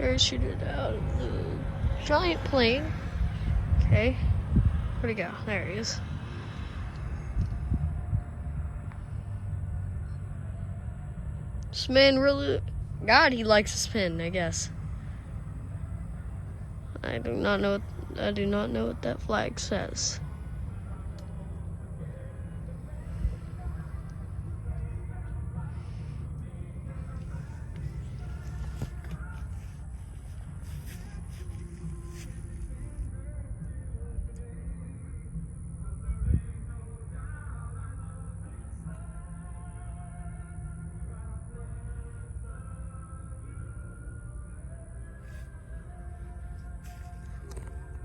parachuted out of the giant plane. Okay. Where'd he go? There he is. This man really... God, he likes to spin, I guess. I do not know what that flag says.